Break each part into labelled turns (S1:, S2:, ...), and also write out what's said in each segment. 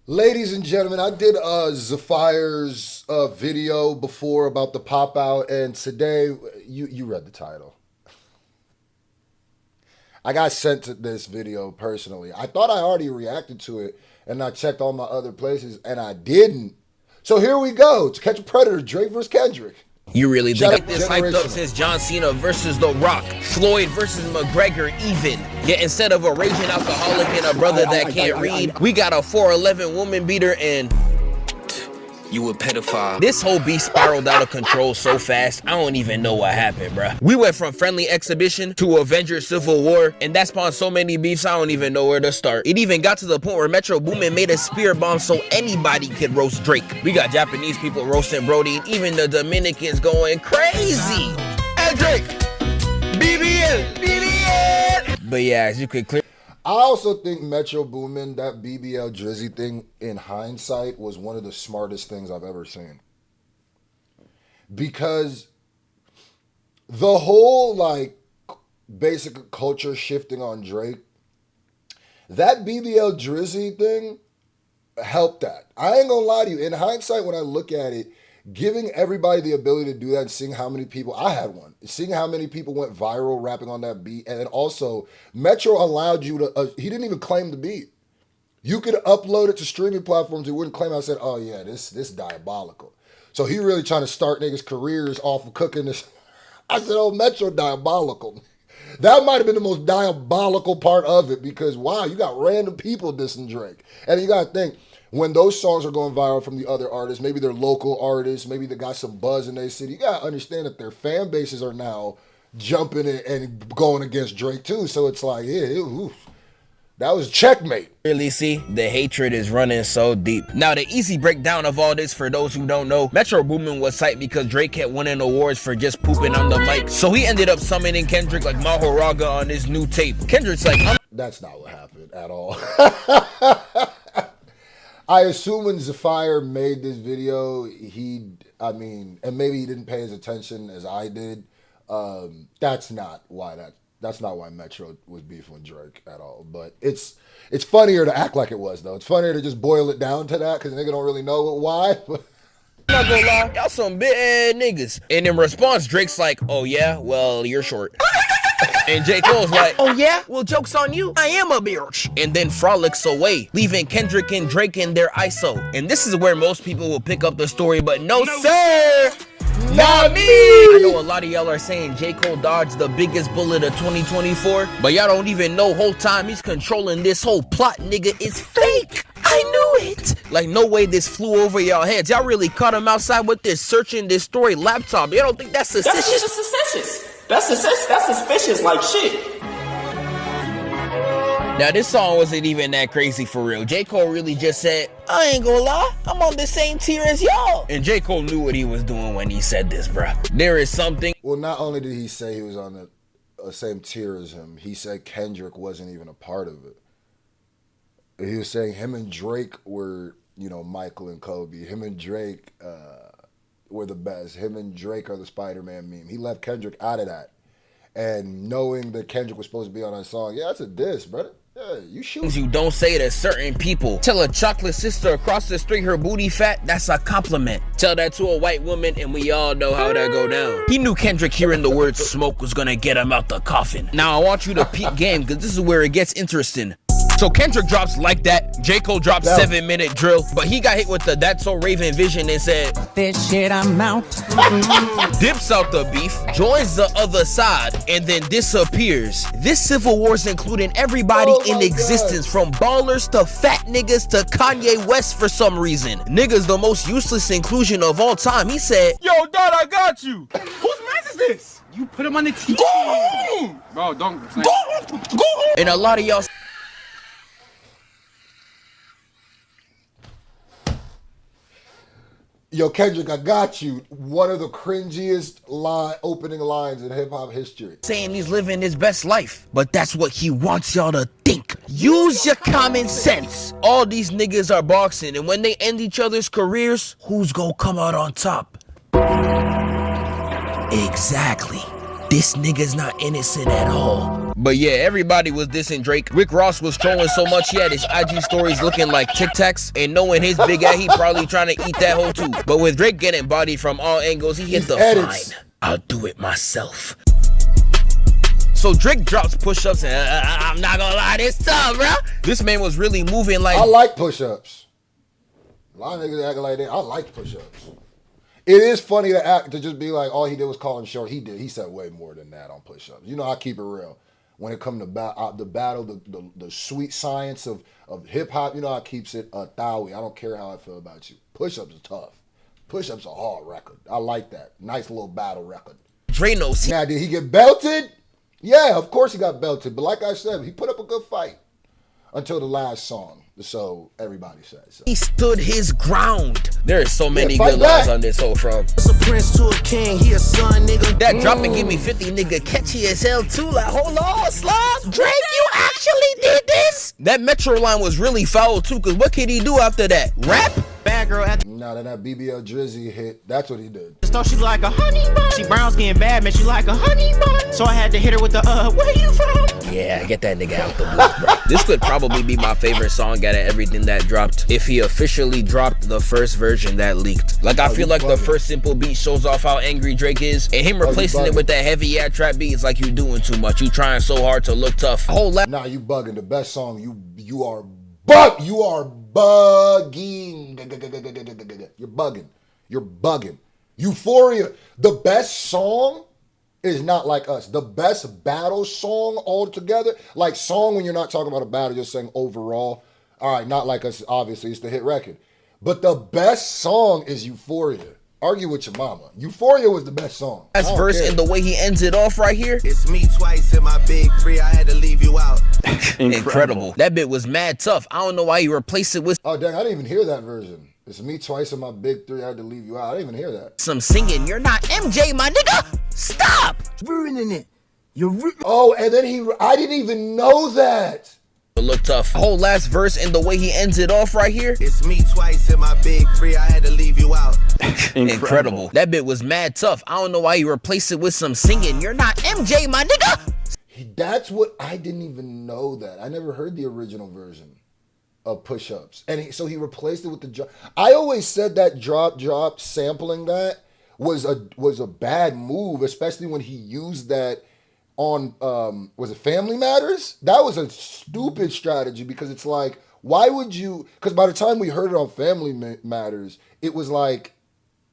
S1: Ladies and gentlemen, I did Zafire's video before about the pop out, and today you read the title. I got sent to this video personally. I thought I already reacted to it, and I checked all my other places, and I didn't. So here we go. To Catch a Predator, Drake versus Kendrick.
S2: You really
S1: Shut
S2: think
S1: up,
S2: this hyped up
S1: generational.
S2: since John Cena versus The Rock, Floyd versus McGregor even. Yet instead of a raging alcoholic and a brother that can't read, we got a 4'11" woman beater and you a pedophile. This whole beef spiraled out of control so fast, I don't even know what happened, bruh. We went from friendly exhibition to Avengers Civil War, and that spawned so many beefs, I don't even know where to start. It even got to the point where Metro Boomin made a spear bomb so anybody could roast Drake. We got Japanese people roasting Brody, and even the Dominicans going crazy. And Drake, BBL, BBL. But yeah, as you could clear.
S1: I also think Metro Boomin, that BBL Drizzy thing, in hindsight, was one of the smartest things I've ever seen. Because the whole, like, basic culture shifting on Drake, that BBL Drizzy thing helped that. I ain't gonna lie to you. In hindsight, when I look at it, giving everybody the ability to do that and seeing how many people, I had one, seeing how many people went viral rapping on that beat. And then also, Metro allowed you to, he didn't even claim the beat. You could upload it to streaming platforms. He wouldn't claim it. I said, oh yeah, this diabolical. So he really trying to start niggas' careers off of cooking this. I said, oh, Metro diabolical. That might have been the most diabolical part of it because, wow, you got random people dissing Drake. And you got to think, when those songs are going viral from the other artists, maybe they're local artists, maybe they got some buzz in their city, you got to understand that their fan bases are now jumping in and going against Drake too. So it's like, yeah, oof, that was checkmate.
S2: Really see, the hatred is running so deep. Now, the easy breakdown of all this for those who don't know, Metro Boomin was psyched because Drake kept winning awards for just pooping on the mic. So he ended up summoning Kendrick like Mahoraga on his new tape. Kendrick's like,
S1: That's not what happened at all. I assume when Zafire made this video, and maybe he didn't pay his attention as I did. That's not why Metro was beefing with Drake at all. But it's funnier to act like it was though. It's funnier to just boil it down to that because nigga don't really know why.
S2: I'm not gonna lie, y'all some big niggas. And in response, Drake's like, oh yeah, well, you're short. And J. Cole's like, oh yeah? Well, joke's on you. I am a bitch. And then frolics away, leaving Kendrick and Drake in their ISO. And this is where most people will pick up the story, but no sir! Not me! I know a lot of y'all are saying J. Cole dodged the biggest bullet of 2024, but y'all don't even know whole time he's controlling this whole plot, nigga. It's fake! I knew it! Like, no way this flew over y'all heads. Y'all really caught him outside with this searching this story laptop. Y'all don't think that's suspicious?
S3: That's just suspicious. That's suspicious like shit.
S2: Now, this song wasn't even that crazy for real. J. Cole really just said, I ain't gonna lie, I'm on the same tier as y'all. And J. Cole knew what he was doing when he said this, bruh. There is something.
S1: Well, not only did he say he was on the same tier as him, he said Kendrick wasn't even a part of it. He was saying him and Drake were, Michael and Kobe. Him and Drake were the best. Him and Drake are the Spider-Man meme. He left Kendrick out of that. And knowing that Kendrick was supposed to be on that song, yeah, that's a diss, brother. Yeah, you shoot.
S2: You don't say to certain people. Tell a chocolate sister across the street her booty fat, that's a compliment. Tell that to a white woman and we all know how that go down. He knew Kendrick hearing the word smoke was gonna get him out the coffin. Now I want you to peep game because this is where it gets interesting. So Kendrick drops Like That, J. Cole drops 7-minute drill, but he got hit with the That's So Raven vision and said,
S4: this shit I'm out.
S2: Dips out the beef, joins the other side, and then disappears. This civil war's including everybody in existence, from ballers to fat niggas to Kanye West for some reason. Niggas the most useless inclusion of all time. He said,
S5: yo, Dad, I got you. Whose man is this? You put him on the TV. Go home! Bro, don't. Go home!
S2: Go home! And a lot of y'all.
S1: Yo, Kendrick, I got you. One of the cringiest opening lines in hip-hop history.
S2: Saying he's living his best life, but that's what he wants y'all to think. Use your common sense. All these niggas are boxing, and when they end each other's careers, who's gonna come out on top? Exactly. This nigga's not innocent at all. But yeah, everybody was dissing Drake. Rick Ross was trolling so much he had his IG stories looking like Tic Tacs, and knowing his big ass, he probably trying to eat that hole too. But with Drake getting bodied from all angles, he hit the
S1: edits.
S2: fine. I'll do it myself. So Drake drops push-ups, and I'm not gonna lie, this tough, bro. This man was really moving like.
S1: I like push-ups. A lot of niggas acting like that. I like push-ups. It is funny to just be like, all he did was call him short. He said way more than that on push-ups. You know, I keep it real. When it comes to the battle, the sweet science of hip-hop, you know, I keeps it a thowie. I don't care how I feel about you. Push-ups is tough. Push-ups a hard record. I like that. Nice little battle record.
S2: Dre knows.
S1: Now, did he get belted? Yeah, of course he got belted. But like I said, he put up a good fight until the last song. So everybody says. So.
S2: He stood his ground. There are so many good lines on this whole from.
S4: It's a prince to a king, he a son, nigga.
S2: That drop and give me 50, nigga, catchy as hell too. Like, hold on, Slav. Drake, you actually did this? That Metro line was really foul too, because what could he do after that? Rap?
S4: Bad girl at
S1: Nah, then that BBL Drizzy hit. That's what he did.
S4: the store, she like a honey bun. She brown skin bad, man, she like a honey bun. So I had to hit her with the, where you from?
S2: Yeah, get that nigga out the booth, bro. This could probably be my favorite song out of everything that dropped. If he officially dropped the first version that leaked. Like, I feel like the first simple beat shows off how angry Drake is. And him replacing it with that heavy ass trap beat is like you doing too much. You trying so hard to look tough. Whole lot.
S1: Nah, you bugging. The best song, you are bugging. You're bugging. You're bugging. Euphoria. The best song is Not Like Us. The best battle song altogether, like song when you're not talking about a battle, you're saying overall. All right, Not Like Us, obviously, it's the hit record. But the best song is Euphoria. Argue with your mama. Euphoria was the best song.
S2: That's verse and the way he ends it off right here.
S4: It's me twice in my big three, I had to leave you out.
S2: Incredible. That bit was mad tough. I don't know why you replaced it with
S1: Oh, dang, I didn't even hear that version. It's me twice in my big three, I had to leave you out. I didn't even hear that.
S2: some singing. You're not MJ, my nigga. Stop.
S4: Ruining it. You're
S1: Oh, and then I didn't even know that.
S2: Look tough. Whole last verse and the way he ends it off right here.
S4: It's me twice in my big three, I had to leave you out.
S2: Incredible. That bit was mad tough. I don't know why you replaced it with some singing. You're not MJ, my nigga.
S1: That's what I didn't even know that. I never heard the original version of Push-Ups. And so he replaced it with the drop. I always said that drop sampling that was a bad move, especially when he used that on was it Family Matters? That was a stupid strategy because it's like, why would you, because by the time we heard it on Family Matters, it was like,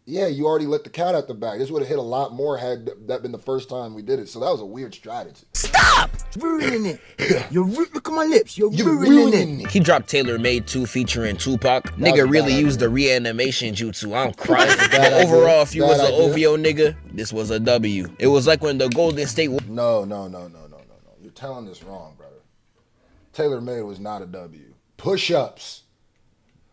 S1: yeah, you already let the cat out the bag. This would have hit a lot more had that been the first time we did it. So that was a weird strategy.
S2: Stop.
S4: Ruining it. Look at my lips. You're
S1: ruining it.
S2: He dropped Taylor Made 2 featuring Tupac. Nigga really used the reanimation jutsu. I'm crying. But overall, if you was an OVO nigga, this was a W. It was like when the Golden State...
S1: No. You're telling this wrong, brother. Taylor Made was not a W. Push-Ups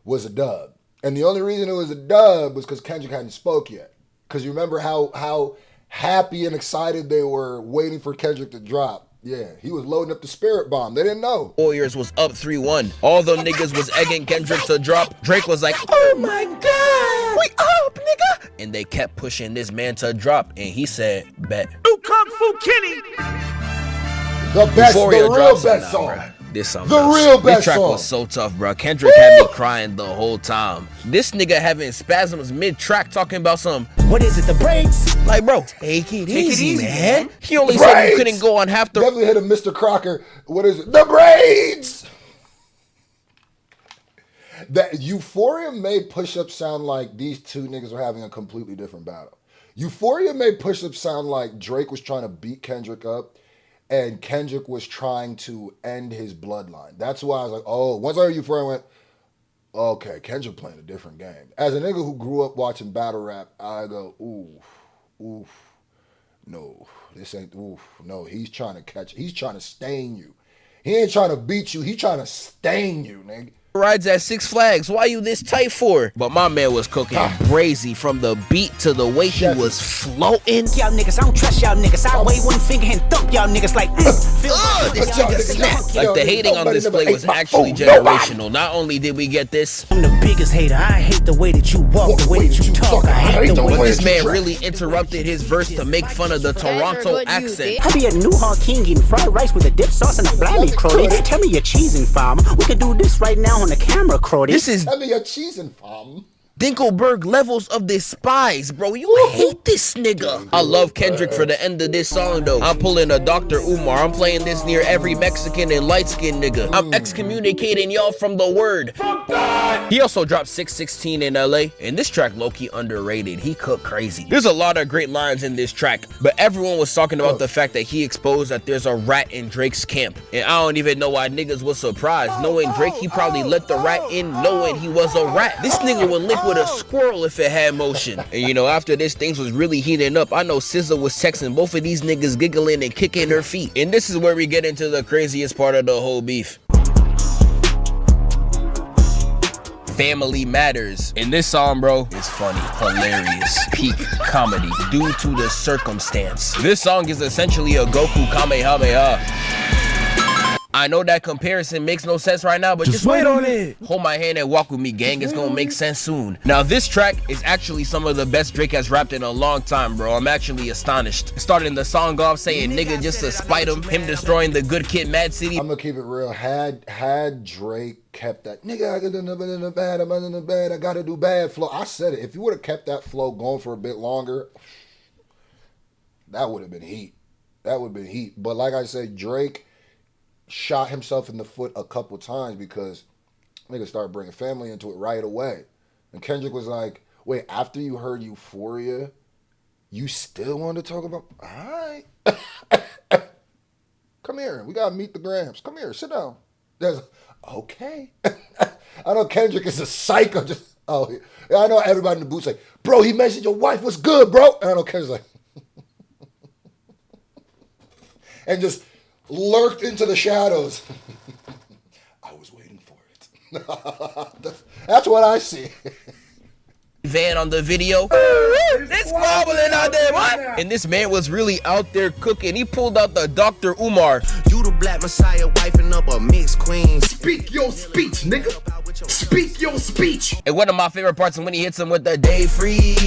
S1: was a dub. And the only reason it was a dub was because Kendrick hadn't spoke yet. Because you remember how happy and excited they were waiting for Kendrick to drop. Yeah, he was loading up the spirit bomb. They didn't know.
S2: Warriors was up 3-1. All the niggas was egging Kendrick to drop. Drake was like, oh my God, we up, nigga. And they kept pushing this man to drop. And he said, bet.
S5: New Kung Fu Kenny.
S1: The best,
S2: Euphoria
S1: the real
S2: drops
S1: best
S2: now,
S1: song.
S2: bruh. This song,
S1: The real best
S2: This track
S1: song.
S2: was so tough, bro. Kendrick had me crying the whole time. This nigga having spasms mid-track talking about some.
S4: What is it, the brakes?
S2: Like, bro, take it easy,
S4: easy,
S2: man. He only
S1: The
S2: said
S1: braids.
S2: you couldn't go on half the.
S1: Definitely hit a Mr. Crocker. What is it? The braids! That Euphoria made Push-Up sound like these two niggas were having a completely different battle. Euphoria made Push-Up sound like Drake was trying to beat Kendrick up and Kendrick was trying to end his bloodline. That's why I was like, oh, once I heard Euphoria, I went, okay, Kendrick playing a different game. As a nigga who grew up watching battle rap, I go, ooh, no, this ain't, no, he's trying to catch, he's trying to stain you. He ain't trying to beat you, he's trying to stain you, nigga.
S2: rides at Six Flags. Why you this tight for? But my man was cooking brazy from the beat to the way he was floating.
S6: Y'all niggas, I don't trust y'all niggas. I wave one finger and thump y'all niggas like
S2: this nigga snap. Like the hating on display was actually generational. Not only did we get this,
S6: I'm the biggest hater. I hate the way that you walk, the way that you talk. I hate the way
S2: but this man really interrupted his verse to make fun of the Toronto accent.
S6: I be a New Hawk King eating fried rice with a dip sauce and a blammy crony. Tell me your cheesing farm. We could do this right now on the camera, crony.
S2: This is Dinkelberg levels of despise, bro. You hate this nigga. I love Kendrick for the end of this song, though. I'm pulling a Dr. Umar. I'm playing this near every Mexican and light-skinned nigga. I'm excommunicating y'all from the word. He also dropped 616 in LA, and this track low-key underrated. He cooked crazy. There's a lot of great lines in this track, but everyone was talking about the fact that he exposed that there's a rat in Drake's camp. And I don't even know why niggas was surprised. Knowing Drake, he probably let the rat in knowing he was a rat. This nigga would link with a squirrel if it had motion. And you know, after this, things was really heating up. I know SZA was texting both of these niggas, giggling and kicking her feet. And this is where we get into the craziest part of the whole beef. Family Matters. And this song, bro, is funny, hilarious, peak comedy due to the circumstance. This song is essentially a Goku Kamehameha. I know that comparison makes no sense right now, but just wait on it. Hold my hand and walk with me, gang. It's gonna make sense soon. Now, this track is actually some of the best Drake has rapped in a long time, bro. I'm actually astonished. Starting the song off saying nigga just to spite him destroying the good kid Mad City.
S1: I'm gonna keep it real. Had Drake kept that nigga, I gotta do bad, I'm in the bad, I gotta do bad flow. I said it. If you would have kept that flow going for a bit longer, that would have been heat. That would have been heat. But like I said, Drake shot himself in the foot a couple times because niggas started bringing family into it right away. And Kendrick was like, wait, after you heard Euphoria, you still want to talk about, all right. Come here, we gotta meet the Grams. Come here, sit down. There's, okay. I know Kendrick is a psycho. Just, I know everybody in the booth say, bro, he mentioned your wife was good, bro. And I know Kendrick's like, and just lurked into the shadows. I was waiting for it. That's what I see.
S2: Van on the video. It's squabbling out there, what? And this man was really out there cooking. He pulled out the Dr. Umar.
S7: You the black messiah wifing up a mixed queen.
S5: Speak your speech, nigga. Speak your speech.
S2: And one of my favorite parts is when he hits him with the day free.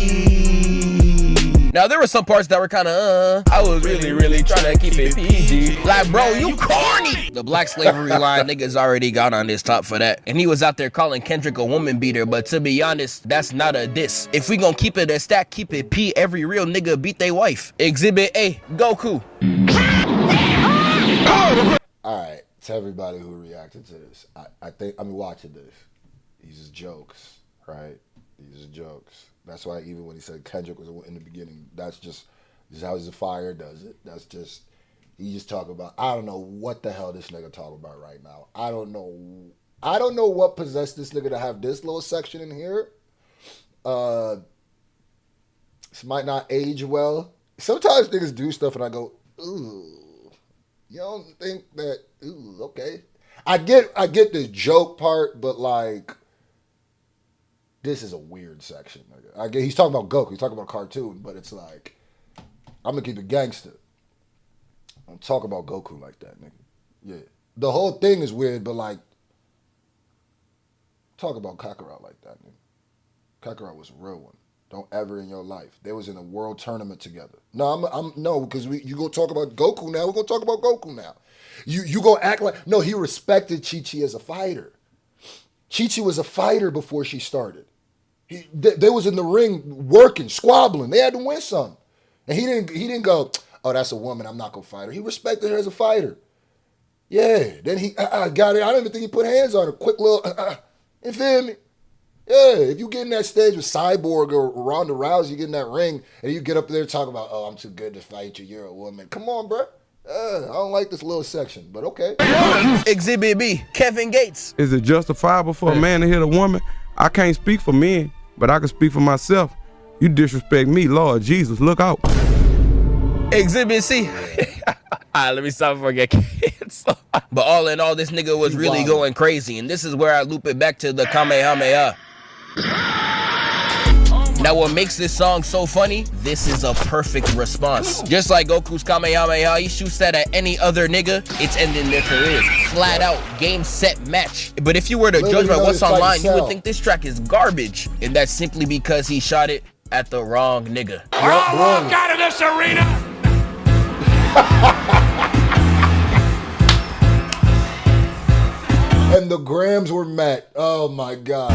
S2: Now, there were some parts that were kind of, I was really trying to keep it PG. Like, bro, you corny. The black slavery line, niggas already got on his top for that. And he was out there calling Kendrick a woman beater. But to be honest, that's not a diss. If we gonna keep it a stack, keep it P. Every real nigga beat they wife. Exhibit A, Goku.
S1: All right, to everybody who reacted to this, I think, watching this. These are jokes, right? These are jokes. That's why even when he said Kendrick was in the beginning, that's just how the fire does it. That's just, he just talk about, I don't know what the hell this nigga talking about right now. I don't know what possessed this nigga to have this little section in here. This might not age well. Sometimes niggas do stuff and I go, ooh, you don't think that, ooh, okay. I get the joke part, but like, this is a weird section. He's talking about Goku. He's talking about a cartoon, but it's like, I'm going to keep it gangster. Don't talk about Goku like that, nigga. Yeah. The whole thing is weird, but like, talk about Kakarot like that, nigga. Kakarot was a real one. Don't ever in your life. They was in a world tournament together. No, no, because you go talk about Goku now. We're going to talk about Goku now. You go act like, no, he respected Chi-Chi as a fighter. Chi-Chi was a fighter before she started. They was in the ring working, squabbling. They had to win something. And he didn't go, oh, that's a woman, I'm not going to fight her. He respected her as a fighter. Yeah. Then he got it. I don't even think he put hands on her. Quick little, you feel me? Yeah. If you get in that stage with Cyborg or Ronda Rousey, you get in that ring, and you get up there talking about, oh, I'm too good to fight you, you're a woman. Come on, bro. I don't like this little section, but okay.
S2: Exhibit B, Kevin Gates.
S8: Is it justifiable for a man to hit a woman? I can't speak for men, but I can speak for myself. You disrespect me, Lord Jesus, look out.
S2: Exhibit C. All right, let me stop before I get But all in all, this nigga was really going crazy. And this is where I loop it back to the Kamehameha. Now what makes this song so funny, this is a perfect response. Just like Goku's Kamehameha, he shoots that at any other nigga, it's ending their careers. Flat out, game, set, match. But if you were to judge by what's online, you would think this track is garbage. And that's simply because he shot it at the wrong nigga.
S9: We're all walk out of this arena!
S1: And the grams were met. Oh my God.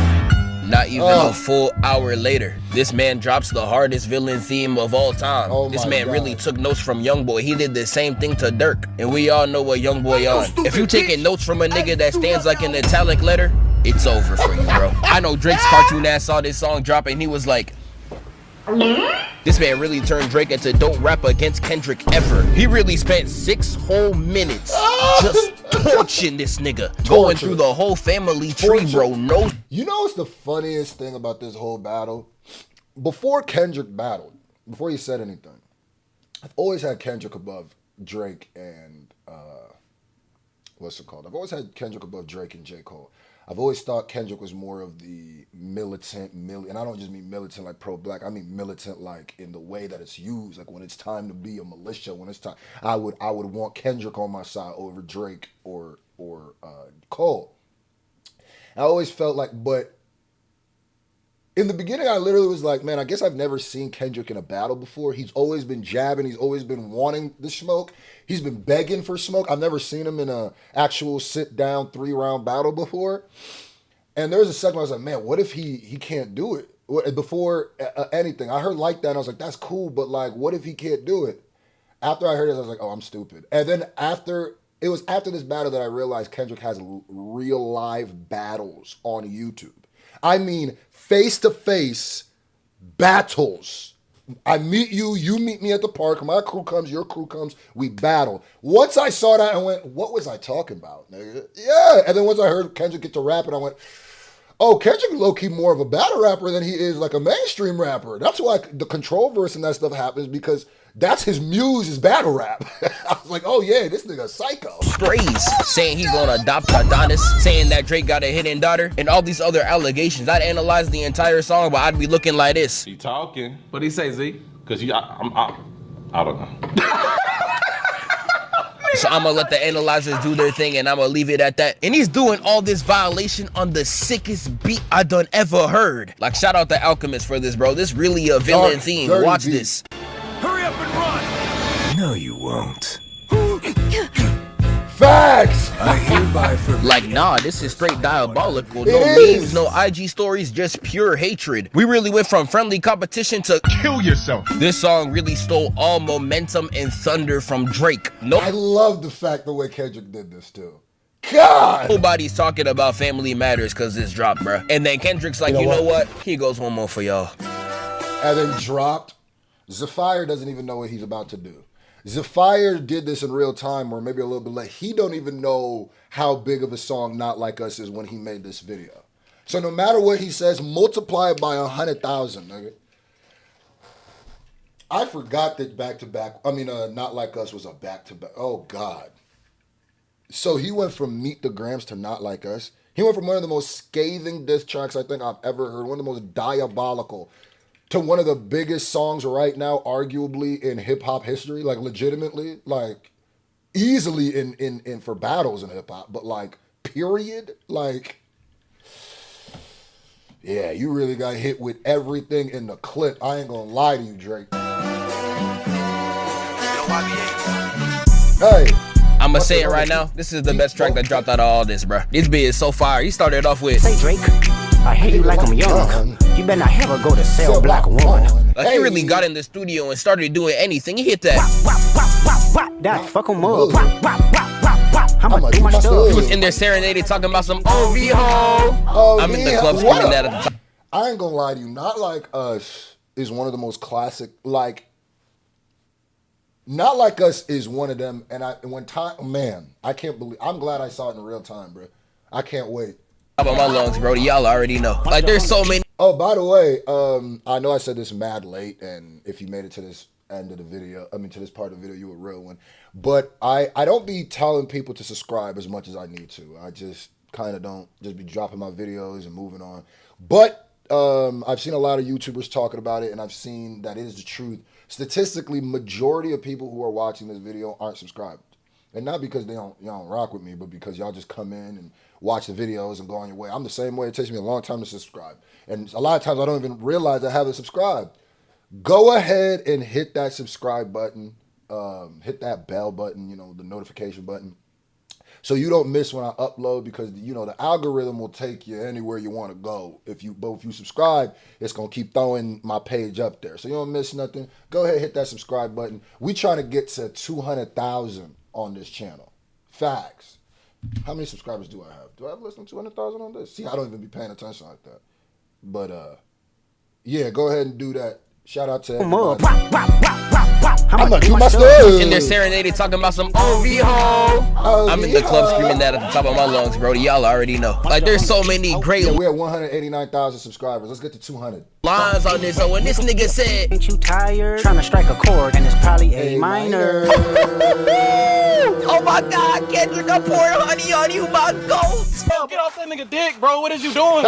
S2: Not even a full hour later, this man drops the hardest villain theme of all time. This man really took notes from Youngboy. He did the same thing to Dirk, and we all know what Youngboy on. If you taking notes from a nigga that stands like an italic letter, it's over for you, bro. I know Drake's cartoon ass saw this song drop, and he was like, this man really turned Drake into don't rap against Kendrick ever. He really spent 6 whole minutes just torching this nigga. Going through the whole family tree, bro. No.
S1: You know what's the funniest thing about this whole battle? Before Kendrick battled, before he said anything, I've always had Kendrick above Drake and, what's it called? I've always had Kendrick above Drake and J. Cole. I've always thought Kendrick was more of the militant, and I don't just mean militant like pro-black, I mean militant like in the way that it's used, like when it's time to be a militia, when it's time, I would want Kendrick on my side over Drake or Cole. I always felt like, but in the beginning, I literally was like, man, I guess I've never seen Kendrick in a battle before. He's always been jabbing. He's always been wanting the smoke. He's been begging for smoke. I've never seen him in a actual sit-down 3-round battle before. And there was a second where I was like, man, what if he can't do it? Before anything, I heard like that, and I was like, that's cool, but like, what if he can't do it? After I heard it, I was like, oh, I'm stupid. And then it was after this battle that I realized Kendrick has real live battles on YouTube. I mean, face-to-face battles. I meet you, you meet me at the park, my crew comes, your crew comes, we battle. Once I saw that, I went, what was I talking about, nigga? Yeah, and then once I heard Kendrick get to rapping, I went, oh, Kendrick low-key more of a battle rapper than he is like a mainstream rapper. That's why the control verse and that stuff happens, because that's his muse, is battle rap. I was like, oh yeah, this nigga psycho.
S2: Praise, saying he gonna adopt Adonis, saying that Drake got a hidden daughter, and all these other allegations. I'd analyze the entire song, but I'd be looking like this.
S10: He talking. What'd he say, Z? Cause I don't know.
S2: So I'm gonna let the analyzers do their thing, and I'm gonna leave it at that. And he's doing all this violation on the sickest beat I done ever heard. Like, shout out to Alchemist for this, bro. This really a villain theme. Watch this.
S9: Hurry up and run!
S11: No, you won't.
S1: Facts!
S11: I hereby forbid.
S2: Like, nah, this is straight diabolical. No
S1: It
S2: memes,
S1: is.
S2: no IG stories, just pure hatred. We really went from friendly competition to
S9: Kill yourself!
S2: this song really stole all momentum and thunder from Drake.
S1: I love the fact the way Kendrick did this too. God!
S2: Nobody's talking about Family Matters because this dropped, bruh. And then Kendrick's like, you know what? Here goes one more for y'all.
S1: And then dropped. Zafire doesn't even know what he's about to do. Zafire did this in real time, or maybe a little bit late. He don't even know how big of a song Not Like Us is when he made this video. So no matter what he says, multiply it by 100,000, nigga. I forgot that Not Like Us was a back-to-back. Oh, God. So he went from Meet the Grams to Not Like Us. He went from one of the most scathing diss tracks I think I've ever heard, one of the most diabolical, to one of the biggest songs right now, arguably in hip hop history, like legitimately, like easily in for battles in hip hop, but like period, like, yeah, you really got hit with everything in the clip. I ain't gonna lie to you, Drake. Hey.
S2: I'm gonna say it right now. This is the best track that dropped out of all this, bruh. This beat is so fire. He started off with,
S6: Say Drake, I hate you like I'm young. You better not ever go to sell black one.
S2: like, he really got in the studio and started doing anything. He hit that.
S6: That fuck 'em up. I'ma do my stuff.
S2: He was in there serenading, talking about some OV ho. I'm in the club screaming that at the time.
S1: I ain't gonna lie to you. Not Like Us is one of the most classic, like, Not Like Us is one of them. And I can't believe, I'm glad I saw it in real time, bro. I can't wait.
S2: How about my lungs, bro? Y'all already know. Like, there's so many.
S1: Oh, by the way, I know I said this mad late, and if you made it to this end of the video. I mean, to this part of the video, you a real one. But I don't be telling people to subscribe as much as I need to. I just kind of don't just be dropping my videos and moving on. But I've seen a lot of YouTubers talking about it, and I've seen that it is the truth. Statistically, majority of people who are watching this video aren't subscribed. And not because y'all don't rock with me, but because y'all just come in and watch the videos and go on your way. I'm the same way. It takes me a long time to subscribe. And a lot of times I don't even realize I haven't subscribed. Go ahead and hit that subscribe button. Hit that bell button, the notification button. So you don't miss when I upload, because the algorithm will take you anywhere you want to go. If you subscribe, it's gonna keep throwing my page up there, so you don't miss nothing. Go ahead, hit that subscribe button. We trying to get to 200,000 on this channel. Facts. How many subscribers do I have? Do I have less than 200,000 on this? See, I don't even be paying attention like that. But yeah, go ahead and do that. Shout out to everybody. I'm gonna do my stuff.
S2: In there serenading, talking about some OVO. I'm in the club screaming that at the top of my lungs, bro. Y'all already know. Like, there's so many great.
S1: Yeah, we're at 189,000 subscribers. Let's get to 200.
S2: Lines on this. So when this nigga said,
S6: "Ain't you tired? Trying to strike a chord, and it's probably A minor."
S2: Oh my God, Kendrick, I poured honey on you, my goat.
S5: Get off that nigga dick, bro. What is you doing?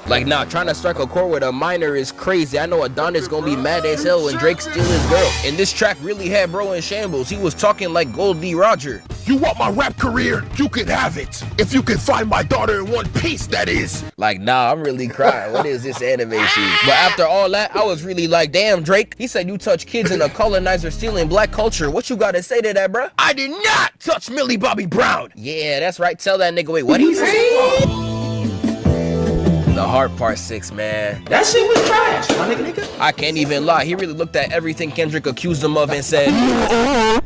S2: Like, nah, trying to strike a chord with a minor is crazy. I know Adonis gonna be mad as hell when Drake steal his girl. And this track really had bro in shambles. He was talking like Goldie Roger.
S9: You want my rap career? You can have it. If you can find my daughter in one piece, that is.
S2: Like, nah, I'm really crying. What is this anime shit? But after all that, I was really like, damn, Drake. He said you touch kids in a colonizer stealing black culture. What you gotta say to that, bruh?
S9: I did not touch Millie Bobby Brown.
S2: Yeah, that's right. Tell that nigga, wait, what he say? The hard part 6, man.
S3: That shit was trash, my nigga.
S2: I can't even lie. He really looked at everything Kendrick accused him of and said,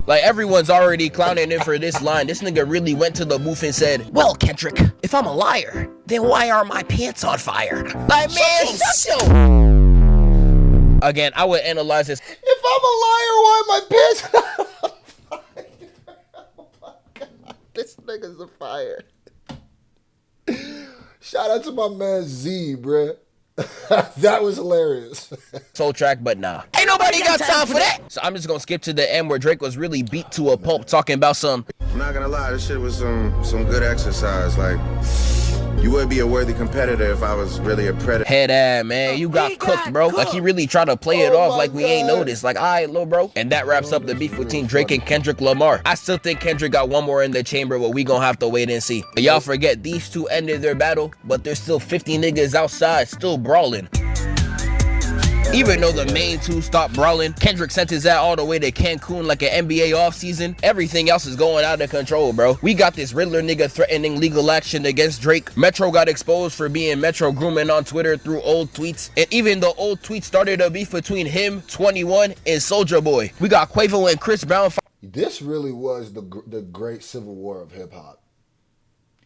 S2: like, everyone's already clowning him for this line. This nigga really went to the booth and said, well, Kendrick, if I'm a liar, then why are my pants on fire? Like, man, shut your... Again, I would analyze this.
S1: If I'm a liar, why am I pissed? Oh my God, this nigga's a fire. Shout out to my man Z, bruh. That was hilarious.
S2: Soul track, but nah. Ain't nobody got time for that. So I'm just gonna skip to the end where Drake was really beat to a pulp talking about some.
S7: I'm not gonna lie, this shit was some good exercise. Like, you would be a worthy competitor if I was really a predator.
S2: Head ass, man. You got cooked, bro. Like, he really tried to play it off like we ain't noticed. Like, all right, little bro. And that wraps up the beef between Drake and Kendrick Lamar. I still think Kendrick got one more in the chamber, but we gonna have to wait and see. But y'all forget, these two ended their battle, but there's still 50 niggas outside still brawling. Even though the main two stopped brawling, Kendrick sent his ass all the way to Cancun like an NBA offseason. Everything else is going out of control, bro. We got this Riddler nigga threatening legal action against Drake. Metro got exposed for being Metro grooming on Twitter through old tweets. And even the old tweets started a beef between him, 21, and Soulja Boy. We got Quavo and Chris Brown.
S1: This really was the great civil war of hip hop.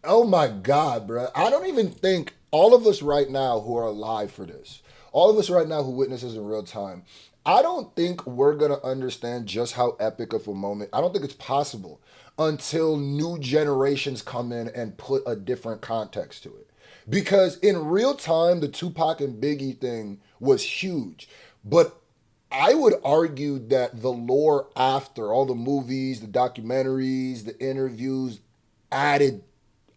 S1: Oh my God, bro. I don't even think all of us right now who are alive for this, all of us right now who witness this in real time, I don't think we're going to understand just how epic of a moment. I don't think it's possible until new generations come in and put a different context to it. Because in real time, the Tupac and Biggie thing was huge. But I would argue that the lore after, all the movies, the documentaries, the interviews, added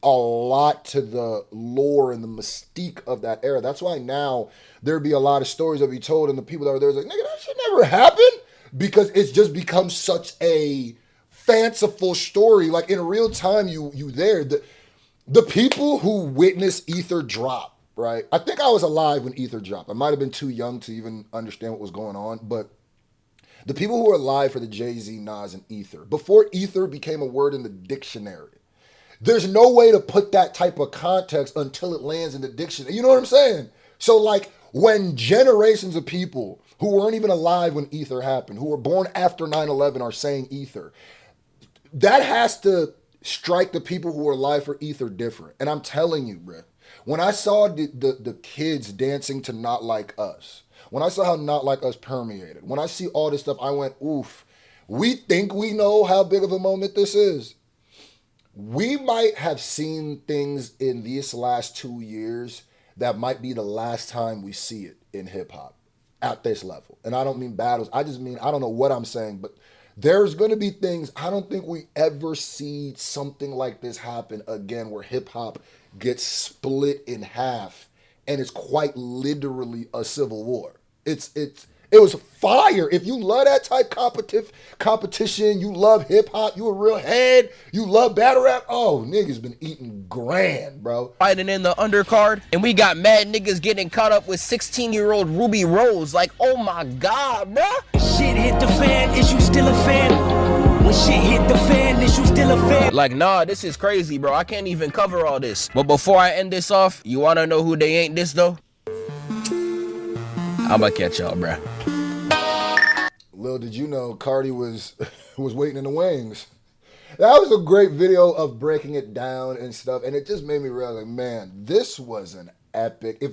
S1: a lot to the lore and the mystique of that era. That's why now there'd be a lot of stories that be told, and the people that were there is like, nigga, that shit never happened, because it's just become such a fanciful story. Like, in real time, you there. The people who witnessed Ether drop, right? I think I was alive when Ether dropped. I might have been too young to even understand what was going on, but the people who were alive for the Jay-Z, Nas, and Ether, before Ether became a word in the dictionary, there's no way to put that type of context until it lands in the dictionary. You know what I'm saying? So, like, when generations of people who weren't even alive when Ether happened, who were born after 9/11 are saying Ether, that has to strike the people who were alive for Ether different. And I'm telling you, bro, when I saw the kids dancing to Not Like Us, when I saw how Not Like Us permeated, when I see all this stuff, I went, oof, we think we know how big of a moment this is. We might have seen things in these last 2 years that might be the last time we see it in hip hop. at this level. And I don't mean battles. I just mean, I don't know what I'm saying, but there's going to be things, I don't think we ever see something like this happen again where hip hop gets split in half and it's quite literally a civil war. It was fire. If you love that type competition, you love hip hop, you a real head, you love battle rap. Oh, niggas been eating grand, bro.
S2: Fighting in the undercard, and we got mad niggas getting caught up with 16-year-old Ruby Rose. Like, oh my God, bro.
S12: Shit hit the fan, is you still a fan? When shit hit the fan, is you still a fan?
S2: Like, nah, this is crazy, bro. I can't even cover all this. But before I end this off, you wanna know who they ain't this though? I'ma catch y'all, bro.
S1: Lil, did you know Cardi was waiting in the wings? That was a great video of breaking it down and stuff, and it just made me realize, like, man, this was an epic.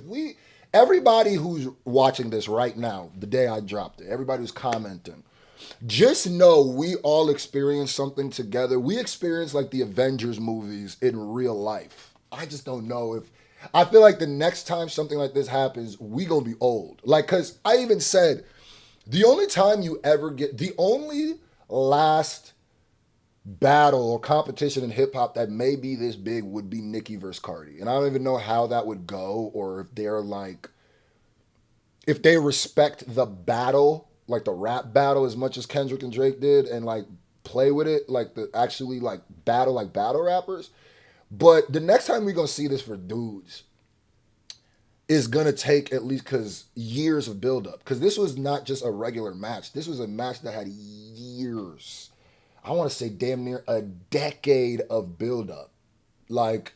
S1: Everybody who's watching this right now, the day I dropped it, everybody who's commenting, just know we all experienced something together. We experienced like the Avengers movies in real life. I just don't know if, I feel like the next time something like this happens, we gonna be old. Like, cause I even said, the only time you ever get, the only last battle or competition in hip hop that may be this big would be Nicki versus Cardi. And I don't even know how that would go, or if they're like, if they respect the battle, like the rap battle as much as Kendrick and Drake did, and like play with it, like the actually like battle rappers. But the next time we're gonna see this for dudes is gonna take at least years of buildup. Because this was not just a regular match. This was a match that had years. I want to say damn near a decade of buildup. Like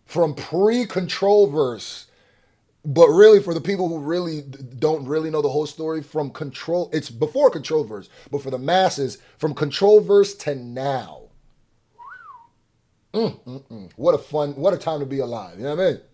S1: from pre-Control Verse, but really for the people who really don't really know the whole story, from Control, it's before Control Verse, but for the masses, from Control Verse to now. What a time to be alive. You know what I mean?